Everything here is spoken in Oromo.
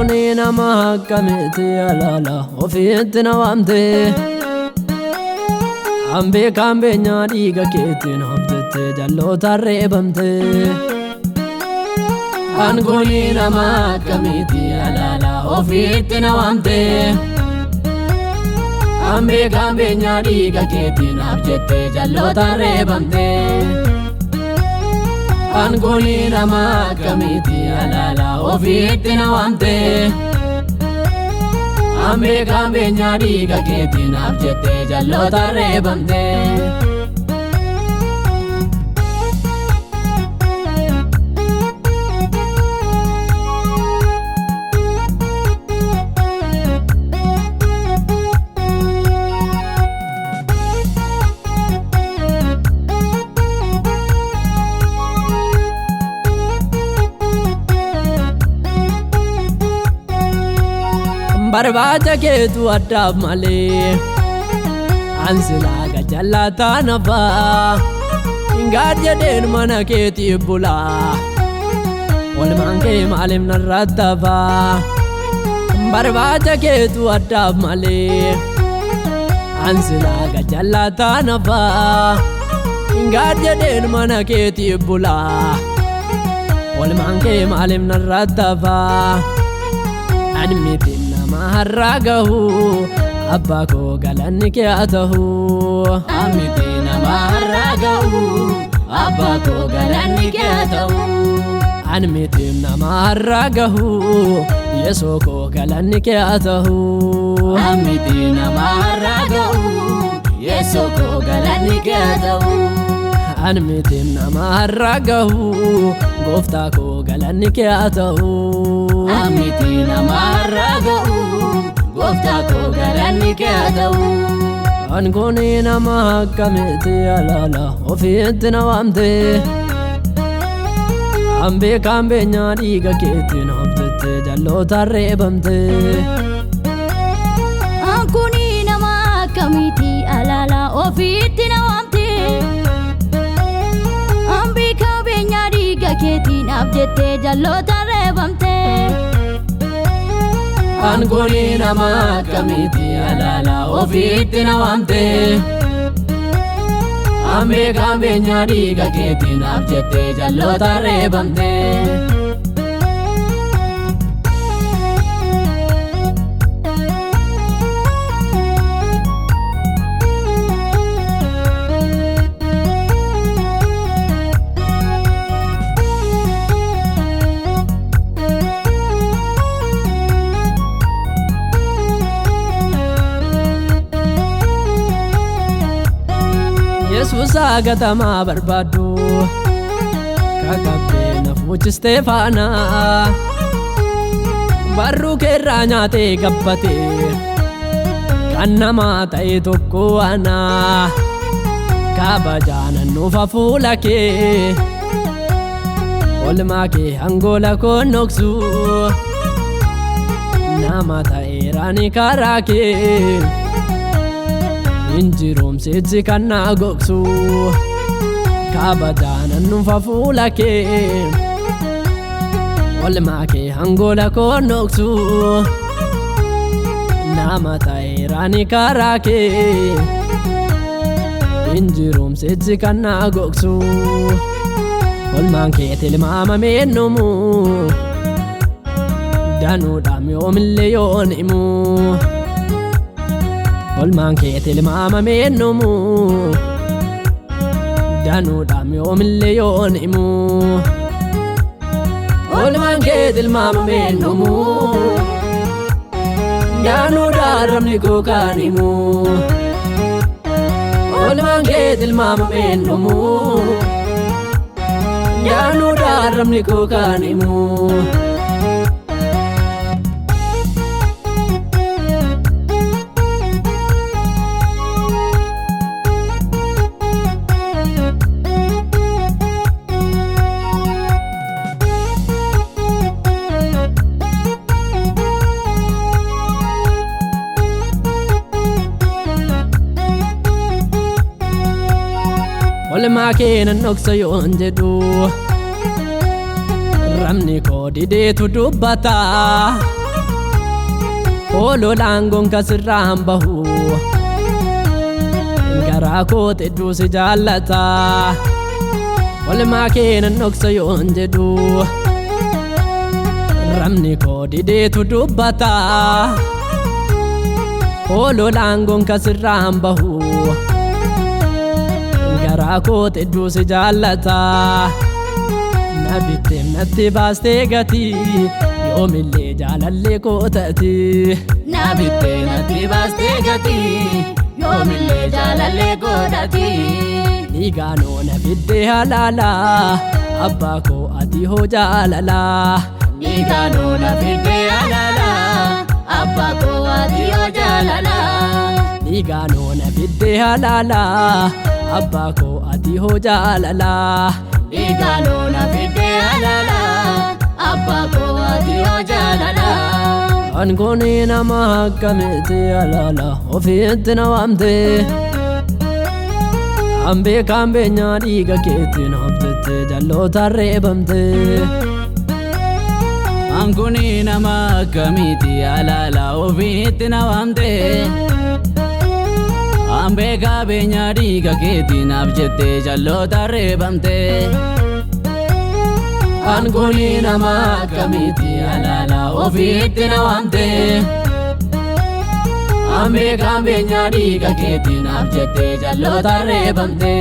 Angoni nama kamiti alala ofiitti na waamte Ambe kambe nyaadhiiga keetiin haftette jalloota reebamte Angoni nama kamiti alala ofiitti na waamte Ambe kambe nyaadhiiga keetiin haftette jalloota reebamte Angoni nama kamiti alala ofiitti na waamte Ambe kambe nyaadhiiga keetiin haftette jalloota reebamte Barbaacha keetu addaaf malee Ansilaaga jallataa nafaa Hingaad jedheen mana keetii bulaa Walumaan kee maaliif narratti hafaa Barbaacha keetu addaaf malee Ansilaaga jallataa nafaa Hingaad jedheen mana keetii bulaa Walumaan kee maaliif narratti hafaa Anmitiin Maharagahu Abbako galanni kee atahu Amiti namaragahu Abbako galanni kee atahu Anmiti namaragahu Yesoko galanni kee atahu Amiti namaragahu Yesoko galanni kee atahu Anmiti namaragahu Goftako galanni kee atahu Amiti namaragahu Goftako galanni kee atahu Angoni nama kamiti alala ofiitti na waamte Ambe kambe nyaadhiiga keetiin haftette jalloota reebamte Angoni nama kamiti alala ofiitti na waamte Ambe kambe nyaadhiiga keetiin haftette jalloota reebamte Angoni nama kamiti alala ofiitti na waamte Ambe kambe nyaadhiiga keetiin haftette jalloota reebamte Yesuusa gatamaa barbaadu Kakabbee nafuuchistee faana Barruu keerraa nyaatee gabbate Kan namaa ta'e tokko ana Kabajaa nannuufa fuula kee Olmaa kee hangola konnoksu Nama ta'eeraani karaa kee Injiromsichi kan na gogsu Kabajaa nannuufa fuula kee Olmaa kee hangola konnoksu Nama ta'eeraani karaa kee Injiromsichi kan na gogsu Olmaan kee tilmaamamee numu Danuudhaam yoomillee yoonimu Olmaan kee tilmaamamee numu Danuudhaam yoomillee yoonimu Olmaan kee tilmaamamee numu Danuudhaan ramni koo kaanimu Olmaan kee tilmaamamee numu Danuudhaan ramni koo kaanimu Olmaa kee nan dhoksa yoon jedhu Ramni koo dideetu dubbata Ololaan gonka sirraan bahu garaa koo xidduu si jaallata walmaa keenan dhoksa yoon jedhu ramni koo dideetu dubbata Ololaan gonka sirraan bahu garaa koo xidduu si jaallata Nabitteem natti baastee gatii yoomillee jaalallee koo taati Nabittee natti baastee gatii yoomillee jaalallee koo taati Dhiigaanoo na fiddee halaala abbaa koo ati hoo jaalala Dhiigaanoo na fiddee halaala abbaa koo ati hoo jaalala Dhiigaanoo na fiddee halaala abbaa koo ati hoo jaalala Dhiigaanoo na fiddee halaala abbaa koo ati hoo jaalala Angoonii nama akkamitti halaala ofiitti na waamte Ambee kaambeenyaa dhiiga keetti naaftetti jalloota reebamte Angoonii nama akkamitti halaala ofiitti na waamte Ambee kaambeenyaa dhiiga keetti naaftetti jalloota reebamte Angoonii nama akkamitti halaala ofiitti na waamte Ambee kaambeenyaa dhiiga keetti naaftetti jalloota reebamte